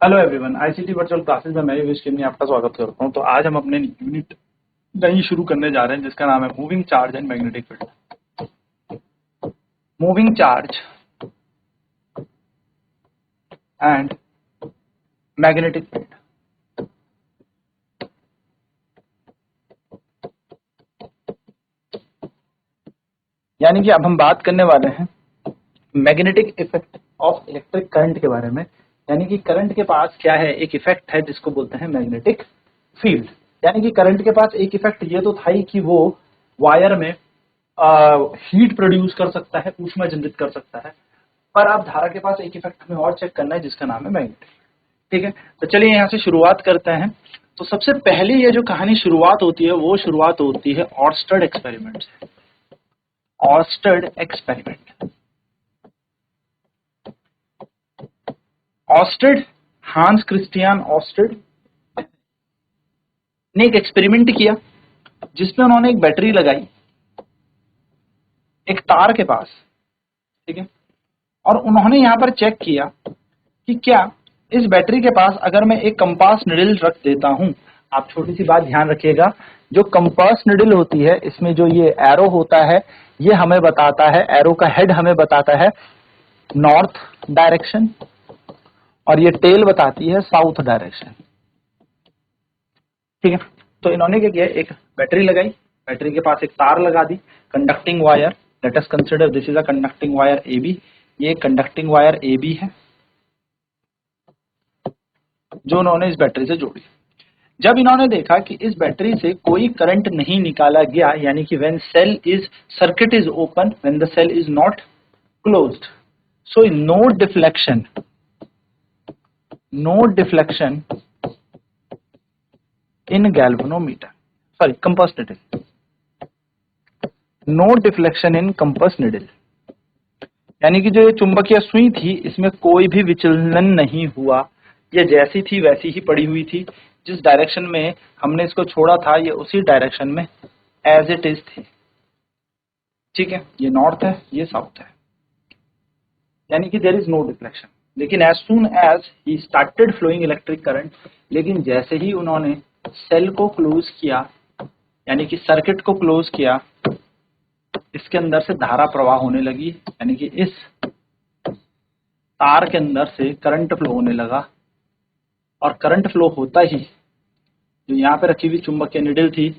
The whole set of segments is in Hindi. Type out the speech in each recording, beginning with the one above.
Hello everyone, ICT virtual classes में मैं योगेश किन्नी आपका स्वागत करता हूं। तो आज हम अपने यूनिट नई शुरू करने जा रहे हैं जिसका नाम है moving charge and magnetic field. Moving charge and magnetic field. यानी कि अब हम बात करने वाले हैं magnetic effect of electric current के बारे में। यानी कि करंट के पास क्या है, एक इफेक्ट है जिसको बोलते हैं मैग्नेटिक फील्ड। यानी कि करंट के पास एक इफेक्ट ये तो था ही कि वो वायर में हीट प्रोड्यूस कर सकता है, ऊष्मा जनरेट कर सकता है। पर अब धारा के पास एक इफेक्ट हमें और चेक करना है जिसका नाम है मैग्नेटिक। ठीक है, तो चलिए यहाँ से शुरुआत करते हैं। तो सबसे पहले ये जो कहानी शुरुआत होती है वो शुरुआत होती है ऑर्स्टेड एक्सपेरिमेंट से। Oersted experiment. Oersted, Hans Christian Oersted ने एक एक्सपेरिमेंट किया जिसमें उन्होंने एक बैटरी लगाई एक तार के पास। ठीक है, और उन्होंने यहां पर चेक किया कि क्या इस बैटरी के पास अगर मैं एक कंपास निडल रख देता हूं। आप छोटी सी बात ध्यान रखिएगा, जो कंपास निडल होती है इसमें जो ये एरो होता है ये हमें बताता है, एरो का हेड हमें बताता है नॉर्थ डायरेक्शन और ये टेल बताती है साउथ डायरेक्शन। ठीक है, तो इन्होंने क्या किया, एक बैटरी लगाई, बैटरी के पास एक तार लगा दी, conducting wire. Let us consider this is a conducting wire A B. ये कंडक्टिंग वायर ए बी है जो उन्होंने इस बैटरी से जोड़ी। जब इन्होंने देखा कि इस बैटरी से कोई करंट नहीं निकाला गया, यानी कि when cell is circuit is open, when the cell is not closed, so no deflection in galvanometer, sorry compass needle, no deflection in compass needle. यानी कि जो ये चुंबकीय सुई थी इसमें कोई भी विचलन नहीं हुआ, ये जैसी थी वैसी ही पड़ी हुई थी। जिस डायरेक्शन में हमने इसको छोड़ा था ये उसी डायरेक्शन में एज इट इज थी। ठीक है, ये नॉर्थ है ये साउथ है, यानी कि देयर इज नो डिफ्लेक्शन। लेकिन एज सून एज ही स्टार्टेड फ्लोइंग इलेक्ट्रिक करंट, लेकिन जैसे ही उन्होंने सेल को क्लोज किया यानी कि सर्किट को क्लोज किया, इसके अंदर से धारा प्रवाह होने लगी, यानी कि इस तार के अंदर से करंट फ्लो होने लगा। और करंट फ्लो होता ही जो यहाँ पे रखी हुई चुंबकीय निडल थी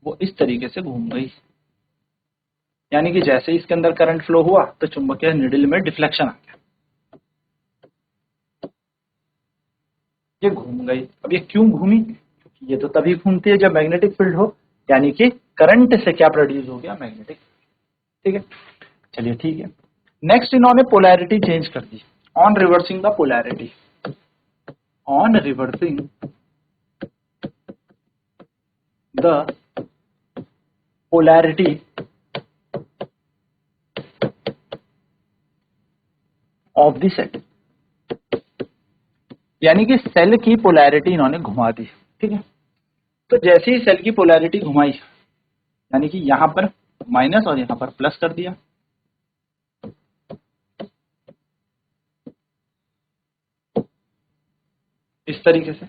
वो इस तरीके से घूम गई। यानी कि जैसे ही इसके अंदर करंट फ्लो हुआ तो चुंबकीय निडल में डिफ्लेक्शन आ गया, ये घूम गई। अब ये क्यों घूमी, क्योंकि ये तो तभी घूमती है जब मैग्नेटिक फील्ड हो, यानी कि करंट से क्या प्रोड्यूस हो गया, मैग्नेटिक। ठीक है, चलिए ठीक है। नेक्स्ट इन्होंने पोलैरिटी चेंज कर दी। On reversing the polarity, on reversing the polarity of the cell, यानी कि सेल की पोलैरिटी इन्होंने घुमा दी। ठीक है, तो जैसे ही सेल की पोलैरिटी घुमाई, यानी कि यहां पर माइनस और यहां पर प्लस कर दिया, इस तरीके से।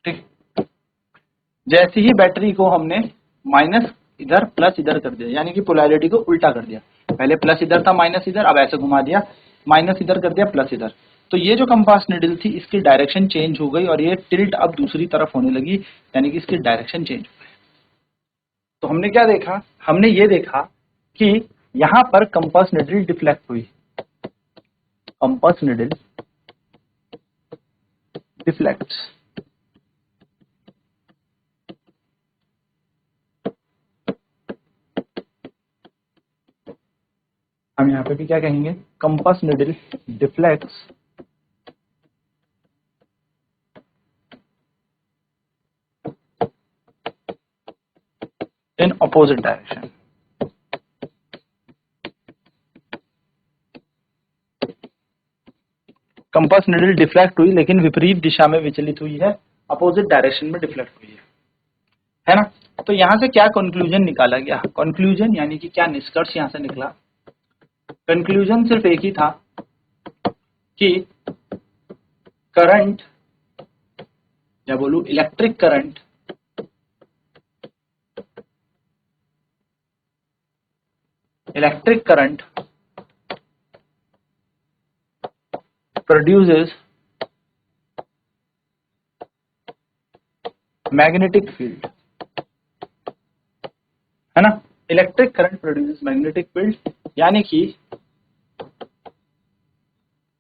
ठीक, जैसे ही बैटरी को हमने माइनस इधर प्लस इधर कर दिया, यानी कि पोलैरिटी को उल्टा कर दिया। पहले प्लस इधर था माइनस इधर, अब ऐसे घुमा दिया, माइनस इधर कर दिया प्लस इधर। तो ये जो कंपास निडल थी इसकी डायरेक्शन चेंज हो गई और ये टिल्ट अब दूसरी तरफ होने लगी, यानी कि इसकी डायरेक्शन चेंज हो गई। तो हमने क्या देखा, हमने ये देखा कि यहां पर कंपास निडल डिफ्लेक्ट हुई, कंपास निडल डिफ्लेक्ट्स। हम यहाँ पे भी क्या कहेंगे, compass needle deflects in opposite direction. Compass needle deflect हुई लेकिन विपरीत दिशा में विचलित हुई है, अपोजिट डायरेक्शन में डिफ्लेक्ट हुई है ना। तो यहां से क्या कंक्लूजन निकाला गया? कंक्लूजन यानी कि क्या निष्कर्ष यहां से निकला? कंक्लूजन सिर्फ एक ही था कि करंट, या बोलूं electric current, produces magnetic field, है ना? Electric current produces magnetic field, यानी कि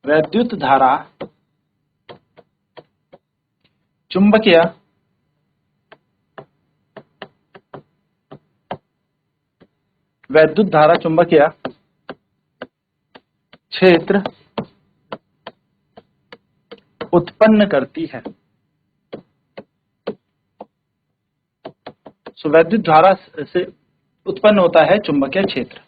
वैद्युत धारा चुंबकीय चुंबकीय क्षेत्र उत्पन्न करती है। वैद्युत धारा से उत्पन्न होता है चुंबकीय क्षेत्र।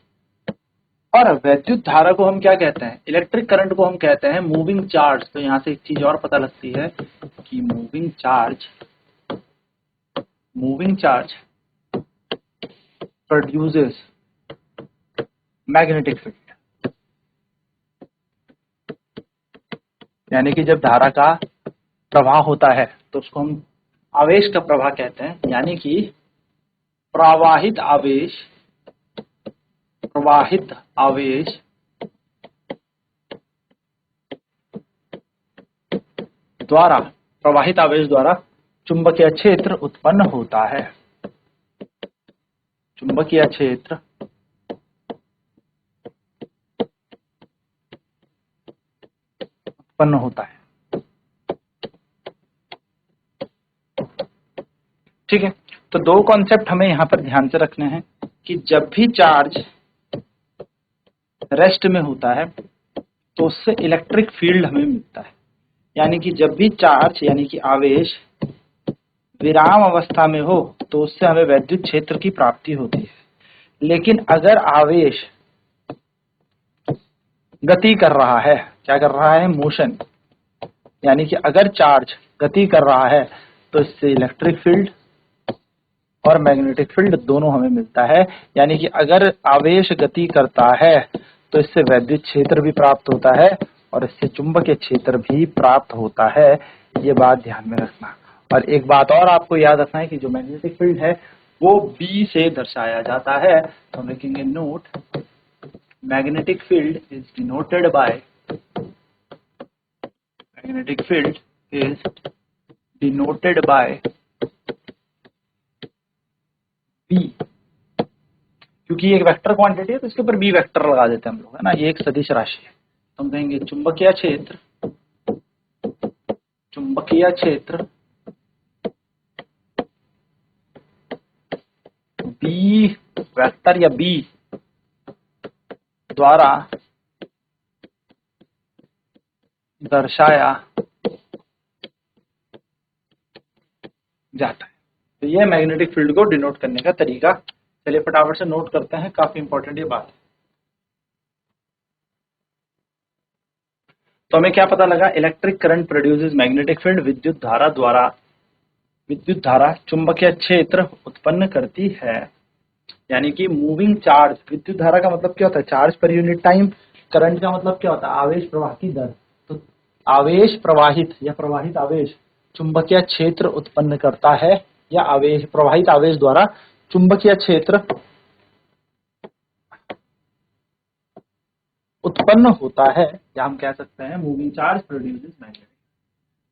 और वैद्युत धारा को हम क्या कहते हैं? इलेक्ट्रिक करंट को हम कहते हैं मूविंग चार्ज। तो यहां से एक चीज और पता लगती है कि moving charge produces magnetic field. यानी कि जब धारा का प्रवाह होता है तो उसको हम आवेश का प्रवाह कहते हैं, यानी कि प्रवाहित आवेश द्वारा चुंबकीय क्षेत्र उत्पन्न होता है। चुंबकीय क्षेत्र उत्पन्न होता है। ठीक है, तो दो कॉन्सेप्ट हमें यहां पर ध्यान से रखने हैं कि जब भी चार्ज रेस्ट में होता है तो उससे इलेक्ट्रिक फील्ड हमें मिलता है। यानी कि जब भी चार्ज यानी कि आवेश विराम अवस्था में हो तो उससे हमें वैद्युत क्षेत्र की प्राप्ति होती है। लेकिन अगर आवेश गति कर रहा है, क्या कर रहा है? मोशन, यानी कि अगर चार्ज गति कर रहा है तो इससे इलेक्ट्रिक फील्ड और मैग्नेटिक फील्ड दोनों हमें मिलता है। यानी कि अगर आवेश गति करता है तो इससे वैद्युत क्षेत्र भी प्राप्त होता है और इससे चुंबकीय क्षेत्र भी प्राप्त होता है। ये बात ध्यान में रखना। और एक बात और आपको याद रखना है कि जो मैग्नेटिक फील्ड है वो B से दर्शाया जाता है। तो हम लिखेंगे note, magnetic field is denoted by B। क्योंकि ये एक वेक्टर क्वांटिटी है तो इसके ऊपर B वेक्टर लगा देते हैं हम लोग, है ना? ये एक सदिश राशि है। तो हम कहेंगे चुंबकीय क्षेत्र B वेक्टर या B द्वारा दर्शाया जाता है। तो ये मैग्नेटिक फील्ड को डिनोट करने का तरीका। चलिए फटाफट से नोट करते हैं, काफी इंपॉर्टेंट ये बात है। तो हमें क्या पता लगा? Electric current produces magnetic field, विद्युत धारा चुंबकीय क्षेत्र उत्पन्न करती है। यानी कि मूविंग चार्ज, विद्युत धारा का मतलब क्या होता है? Charge per unit time. Current का मतलब क्या होता है? आवेश प्रवाह की दर। तो आवेश प्रवाहित या प्रवाहित आवेश चुंबकीय क्षेत्र उत्पन्न करता है, या प्रवाहित आवेश द्वारा चुंबकीय क्षेत्र उत्पन्न होता है, या हम कह सकते हैं मूविंग चार्ज प्रोड्यूसेस मैग्नेटिक।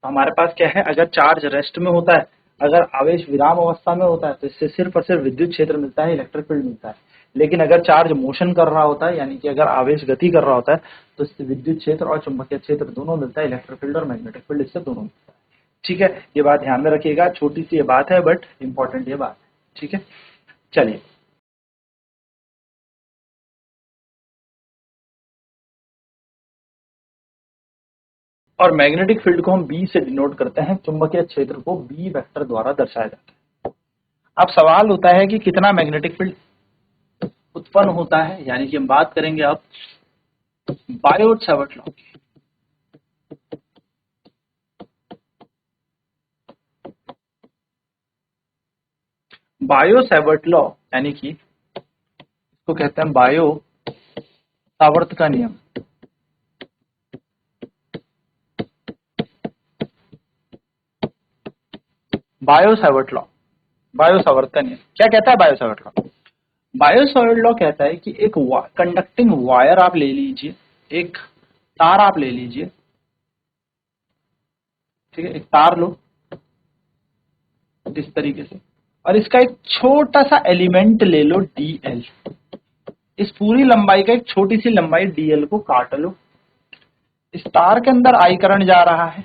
तो हमारे पास क्या है? अगर चार्ज रेस्ट में होता है, अगर आवेश विराम अवस्था में होता है तो इससे सिर्फ और सिर्फ विद्युत क्षेत्र मिलता है, इलेक्ट्रिक फील्ड मिलता है। लेकिन अगर चार्ज मोशन कर रहा होता है, यानी कि अगर आवेश गति कर रहा होता है, तो इससे विद्युत क्षेत्र और चुंबकीय क्षेत्र दोनों मिलता है, इलेक्ट्रिक फील्ड और मैग्नेटिक फील्ड इससे दोनों मिलता है। ठीक है, ये बात ध्यान में रखिएगा। छोटी सी ये बात है बट इंपॉर्टेंट ये बात है। ठीक है, चलिए और मैग्नेटिक फील्ड को हम B से डिनोट करते हैं, चुंबकीय क्षेत्र को B वेक्टर द्वारा दर्शाया जाता है। अब सवाल होता है कि कितना मैग्नेटिक फील्ड उत्पन्न होता है, यानी कि हम बात करेंगे अब बायोट सावर्ट लॉ की। बायो सैवर्ट लॉ यानी कि इसको कहते हैं बायो सावर्त का नियम। Bio Savart law, bio Savart का नियम क्या कहता है? Bio Savart law, bio Savart law कहता है कि एक कंडक्टिंग वायर आप ले लीजिए, एक तार आप ले लीजिए, ठीक है, एक तार लो इस तरीके से, और इसका एक छोटा सा एलिमेंट ले लो dl, इस पूरी लंबाई का एक छोटी सी लंबाई dl को काट लो। इस तार के अंदर I करंट जा रहा है,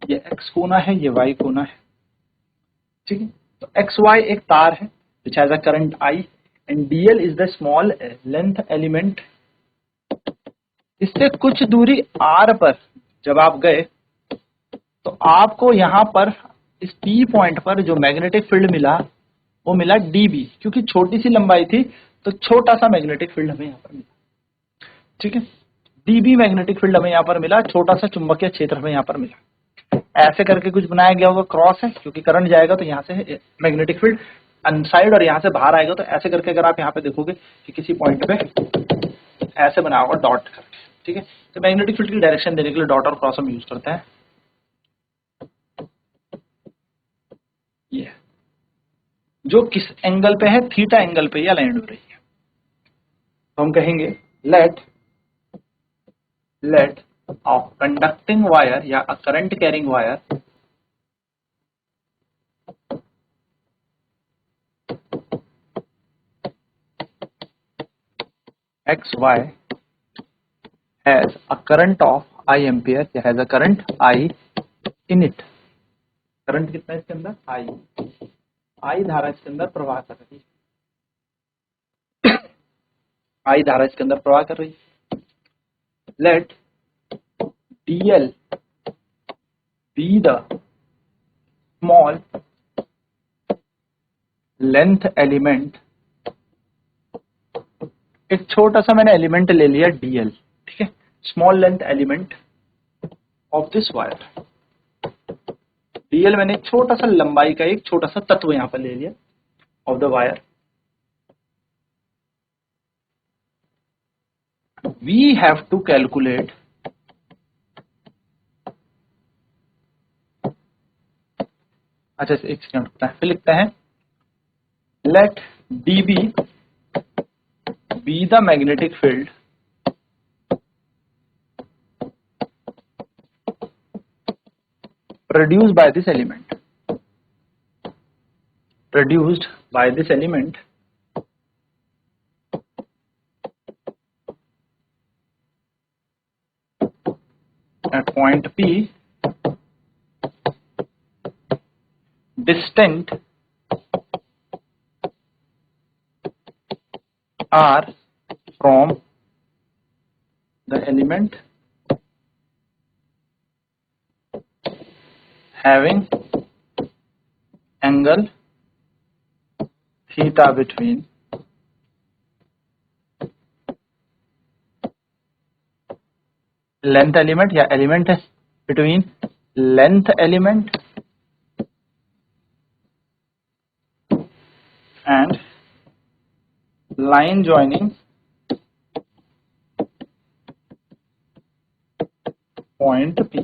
ये x कोना है, ये y कोना है, ठीक है। तो xy एक तार है which has a current I and dl is the small length element। इससे कुछ दूरी r पर जब आप गए तो आपको यहां पर इस P पॉइंट पर जो मैग्नेटिक फील्ड मिला वो मिला dB, क्योंकि छोटी सी लंबाई थी तो छोटा सा मैग्नेटिक फील्ड हमें यहां पर मिला, ठीक है। dB मैग्नेटिक फील्ड हमें यहां पर मिला, छोटा सा चुंबकीय क्षेत्र हमें यहां पर मिला। ऐसे करके कुछ बनाया गया होगा, क्रॉस है क्योंकि करंट जाएगा तो यहाँ से मैग्नेटिक फील्ड अनसाइड और यहाँ से बाहर आएगा, तो ऐसे करके अगर आप यहाँ पे देखोगे कि किसी पॉइंट पे ऐसे बना होगा डॉट करके, ठीक है। तो मैग्नेटिक फील्ड की डायरेक्शन देने के लिए डॉट और क्रॉस हम यूज करते हैं। ये जो किस एंगल पे है, थीटा एंगल पे ये अलाइंड हो रही है, तो हम कहेंगे लेट अ कंडक्टिंग वायर या a current carrying wire XY has a current of I ampere या has a current I in it। Current कितना है इसके अंदर? I धारा इसके अंदर प्रवाह कर रही है, I धारा इसके अंदर प्रवाह कर रही है। Let DL be the small length element, एक छोटा सा मैंने एलिमेंट ले लिया DL, ठीक है, small length element of this wire. DL मैंने एक छोटा सा लंबाई का एक छोटा सा तत्व यहां पर ले लिया of the wire. We have to calculate अच्छा एक सेकंड रुकता है, फिर लिखते हैं late dB be the magnetic field produced by this element, produced by this element at point P distant R from the element having angle theta between length element या element है between length element and line joining point P।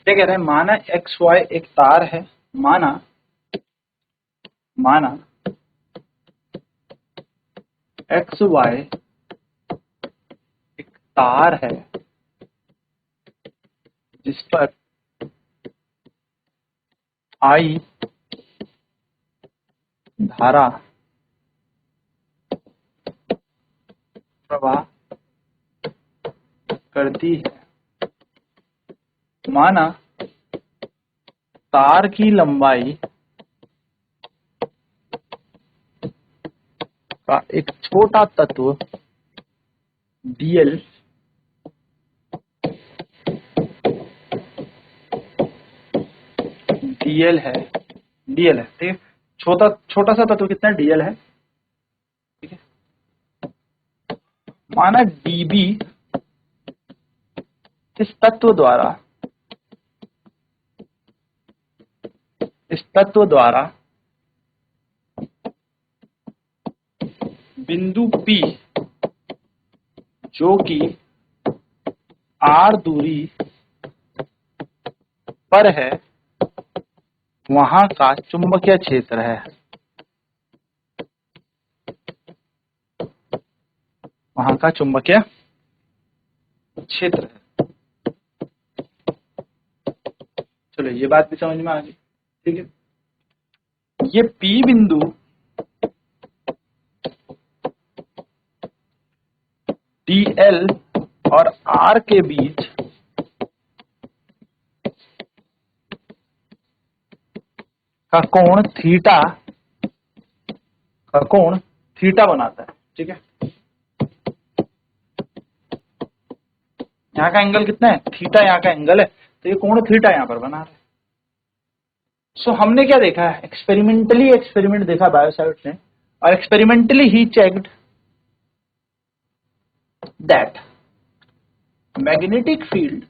क्या कह रहे हैं? माना XY एक तार है, माना XY एक तार है जिस पर I धारा प्रवाह करती है। माना तार की लंबाई का एक छोटा तत्व DL है, ठीक है। छोटा सा तत्व कितना है? DL है, ठीक है। माना dB इस तत्व द्वारा इस तत्व द्वारा बिंदु P जो कि r दूरी पर है वहां का चुंबकीय क्षेत्र है। वहां का चुंबकीय क्षेत्र है। चलो ये बात भी समझ में आ गई। ठीक है, ये P बिंदु DL और R के बीच का कोण थीटा बनाता है। ठीक है, यहाँ का एंगल कितना है? थीटा यहाँ का एंगल है, तो ये कोण थीटा यहाँ पर बना रहा है। सो हमने क्या देखा है? एक्सपेरिमेंट देखा बायोसाइट ने, और experimentally he checked that magnetic field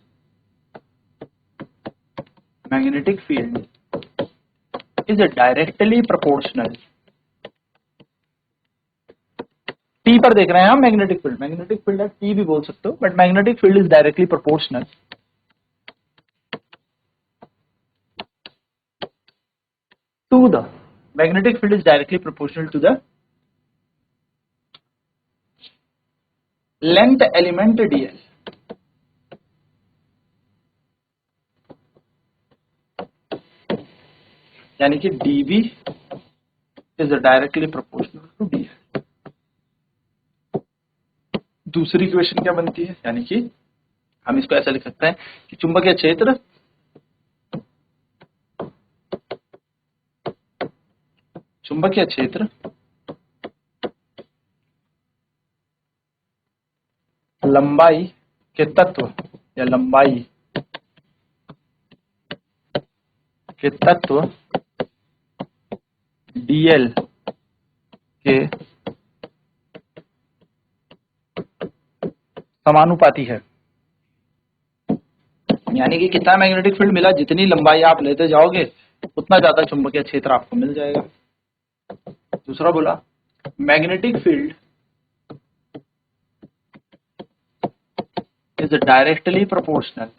is directly proportional. T पर देख रहे हैं हम मैग्नेटिक फील्ड है, टी भी बोल सकते हो, but magnetic field is directly proportional to the length element dl। यानी कि dB is directly proportional to dl। दूसरी इक्वेशन क्या बनती है? यानी कि हम इसको ऐसा लिख सकते हैं कि चुंबकीय क्षेत्र लंबाई के तत्व या लंबाई के तत्व dl के समानुपाती है। यानी कि कितना मैग्नेटिक फील्ड मिला, जितनी लंबाई आप लेते जाओगे उतना ज्यादा चुंबकीय क्षेत्र आपको मिल जाएगा। दूसरा बोला magnetic field is directly proportional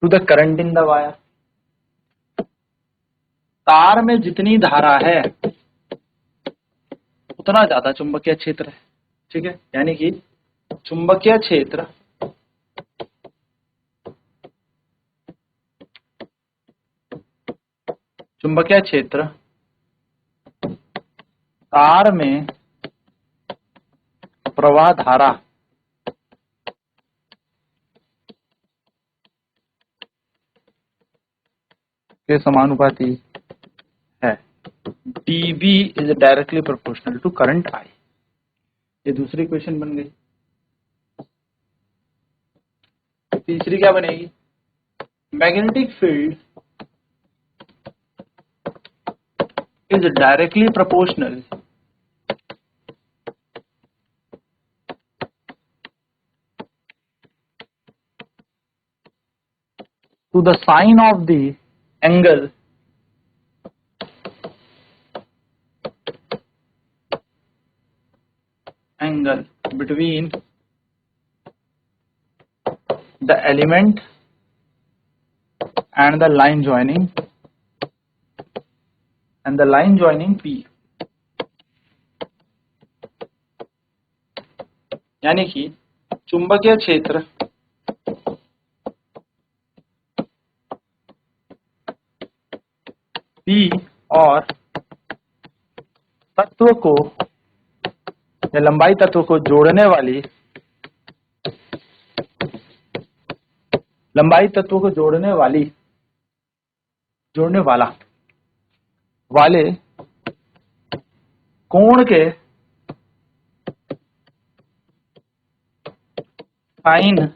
to the current in the wire. तार में जितनी धारा है उतना ज्यादा चुंबकीय क्षेत्र है। ठीक है, यानी कि चुंबकीय क्षेत्र तार में प्रवाह धारा के समानुपाती है। dB is directly proportional to current I। ये दूसरी इक्वेशन बन गई। तीसरी क्या बनेगी? Magnetic field is directly proportional to the sine of the angle between the element and the line joining P। यानी कि चुंबकीय क्षेत्र P और तत्व को या लंबाई तत्व को जोड़ने वाले कोण के साइन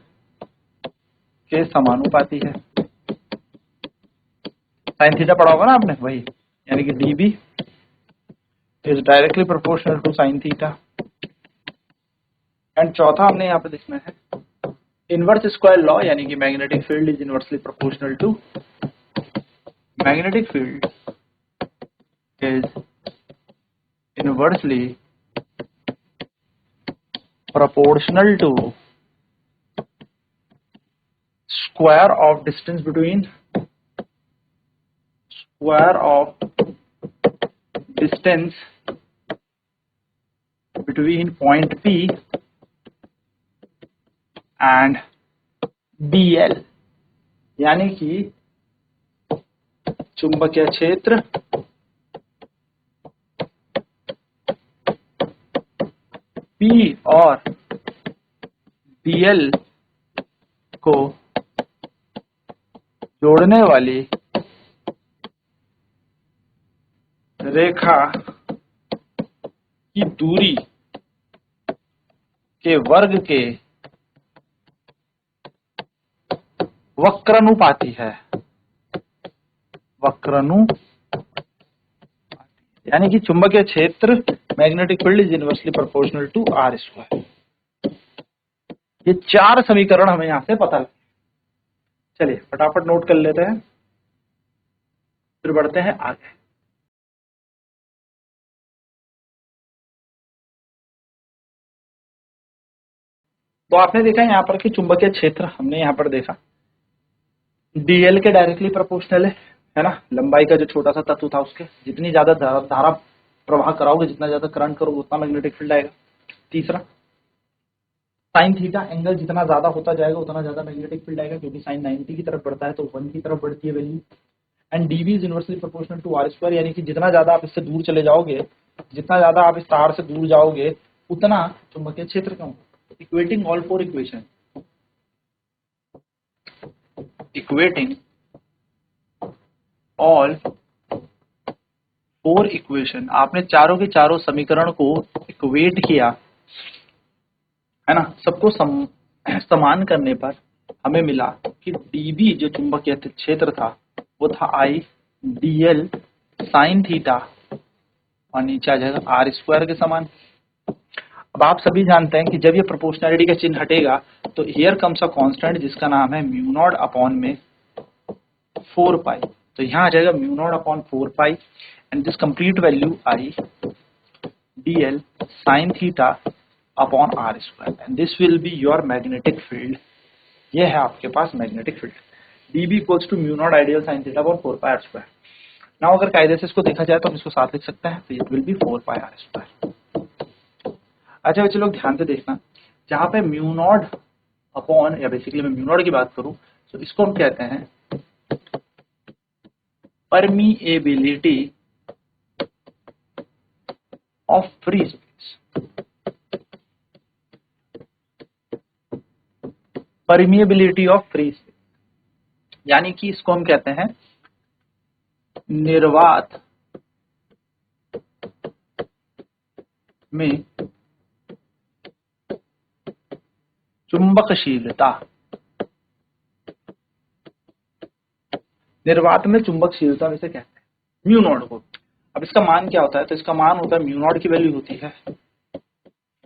के समानुपाती है। साइन थीटा पढ़ा होगा ना आपने, वही। यानी कि dB is directly proportional to sine theta. And चौथा हमने यहाँ पे देखना है इनवर्स स्क्वायर लॉ, यानी कि magnetic field is inversely proportional to magnetic field is inversely proportional to square of distance between point P and BL, यानी कि चुंबकीय क्षेत्र P और BL को जोड़ने वाली रेखा की दूरी के वर्ग के वक्रानुपाती है। यानी कि चुंबकीय क्षेत्र magnetic field is inversely proportional to r square. ये 4 समीकरण हमें यहां से पता लगे। चलिए फटाफट नोट कर लेते हैं, फिर बढ़ते हैं आगे। तो आपने देखा यहाँ पर कि चुंबकीय क्षेत्र हमने यहाँ पर देखा डीएल के डायरेक्टली प्रोपोर्शनल है ना, लंबाई का जो छोटा सा तत्व था उसके जितनी ज्यादा धारा प्रवाह कराओगे, जितना ज्यादा करंट करोगे उतना मैग्नेटिक फील्ड आएगा। तीसरा साइन थीटा एंगल जितना ज्यादा होता जाएगा उतना ज्यादा मैग्नेटिक फील्ड आएगा, क्योंकि साइन 90 की तरफ बढ़ता है तो 1 की तरफ बढ़ती है value. And DV is inversely proportional to r square, यानी कि जितना ज्यादा आप इससे दूर चले जाओगे, जितना ज्यादा आप इस तार से दूर जाओगे उतना चुंबकीय क्षेत्र कम होगा। Equating all four equation, equating all four equation, आपने चारों के चारों समीकरण को इक्वेट किया है ना, सबको समान करने पर हमें मिला कि डीबी जो चुंबकीय क्षेत्र था वो था आई डीएल साइन थीटा और नीचे आ जाएगा आर स्क्वायर के समान। अब आप सभी जानते हैं कि जब ये प्रोपोर्शनैलिटी का चिन्ह हटेगा तो हियर कम्स अ कांस्टेंट जिसका नाम है म्यू नॉट अपॉन में 4 पाई। तो यहाँ आ जाएगा mu not upon 4 pi and this complete value I DL sine theta upon R square and this will be your magnetic field. ये है आपके पास magnetic field dB equals to mu not ideal sine theta upon 4 pi are square. Now अगर कायदे से इसको देखा जाए तो हम इसको साथ लिख सकते हैं, तो it will be 4 pi are square. अच्छा बच्चे लोग ध्यान से देखना, जहां पे म्यू नॉट अपॉन या बेसिकली मैं म्यू नॉट की बात करूं तो इसको हम कहते हैं permeability of free space. Permeability of free space यानी कि इसको हम कहते हैं निर्वात में चुंबकशीलता। निर्वात में चुंबकशीलता में से कहते हैं म्यू नॉट को। अब इसका मान क्या होता है, तो इसका मान होता है म्यू नॉट की वैल्यू होती है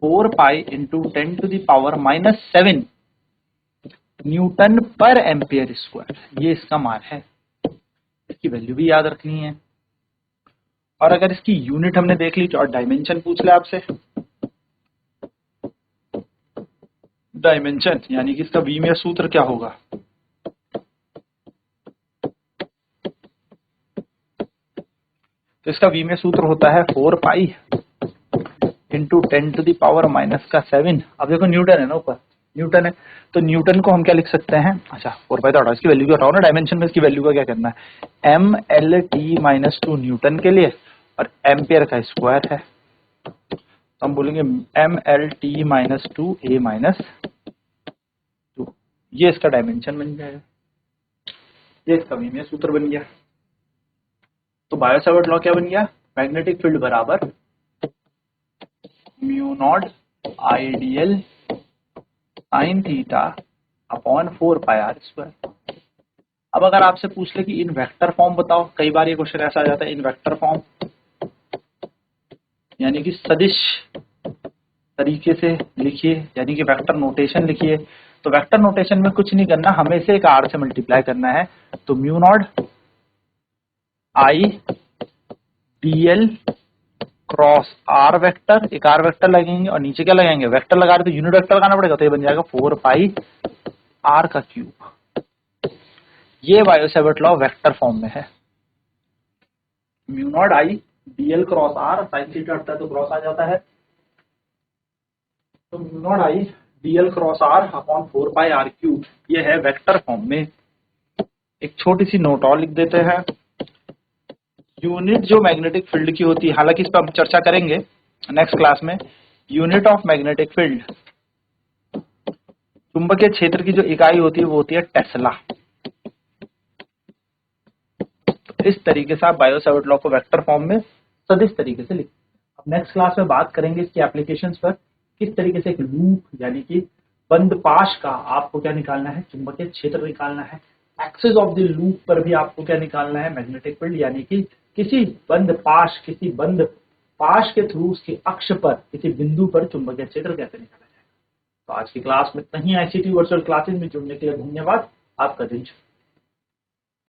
4 pi into 10 to the power -7 newton पर एम्पियर स्क्वायर। ये इसका मान है, इसकी वैल्यू भी याद रखनी है। और अगर इसकी यूनिट हमने देख ली और डायमेंशन पूछ ले आपसे, डायमेंशन यानी कि इसका विमीय सूत्र क्या होगा, तो इसका विमीय सूत्र होता है 4 pi into 10 to the power -7। अब देखो न्यूटन है ना, ऊपर न्यूटन है, तो न्यूटन को हम क्या लिख सकते हैं, अच्छा 4 पाई तो हटाओ, इसकी वैल्यू हटाओ ना, डायमेंशन में इसकी वैल्यू का क्या करना है, mLt-2 न्यूटन के लिए और एम्पियर का स्क्वायर है, तो हम बोलेंगे mLt-2 a-2। ये इसका डायमेंशन बन जाएगा, ये इसका विमीय सूत्र बन गया। तो बायो-सावर्ट लॉ क्या बन गया, मैग्नेटिक फील्ड बराबर mu not ideal sine theta upon 4 pi are square. अब अगर आपसे पूछ ले कि इन वेक्टर फॉर्म बताओ, कई बार ये क्वेश्चन ऐसा आ जाता है इन वेक्टर फॉर्म, यानी कि सदिश तरीके से लिखिए, यानी कि वेक्टर नोटेशन लिखिए। तो वेक्टर नोटेशन में कुछ नहीं करना, हमें इसे एक आर से मल्टीप्लाई करना है। तो mu naught I dl cross r vector, एक आर वेक्टर लगेंगे और नीचे क्या लगाएंगे, वेक्टर लगा रहे तो यूनिट वेक्टर लगाना पड़ेगा, तो ये बन जाएगा 4 पाई आर का क्यूब। ये बायो-सैवर्ट लॉ वेक्टर फॉर्म में है। Mu naught I dl cross r, sine theta हटता है तो क्रॉस आ जाता है, तो mu naught I dl cross r upon 4 pi r cube, ये है वेक्टर फॉर्म में। एक छोटी सी नोट और लिख देते हैं, यूनिट जो मैग्नेटिक फील्ड की होती है, हालांकि इस पर हम चर्चा करेंगे नेक्स्ट क्लास में, यूनिट ऑफ मैग्नेटिक फील्ड, चुंबकीय क्षेत्र की जो इकाई होती है वो होती है टेस्ला। तो इस तरीके से आप बायो-सैवर्ट लॉ को वेक्टर फॉर्म में सदिश तरीके से लिख। अब नेक्स्ट क्लास में बात करेंगे इसकी एप्लीकेशंस पर, किस तरीके से एक लूप यानी कि बंद पाश का आपको क्या निकालना है, चुंबकीय क्षेत्र निकालना है। एक्सिस ऑफ द लूप पर भी आपको क्या निकालना है, मैग्नेटिक फील्ड, यानी कि किसी बंद पाश के थ्रू उसके अक्ष पर किसी बिंदु पर चुंबकीय क्षेत्र कैसे निकाला जाएगा। तो आज की क्लास में इतना ही। आईसीटी वर्चुअल क्लासेस में जुड़ने के लिए धन्यवाद। आपका दिन शुभ।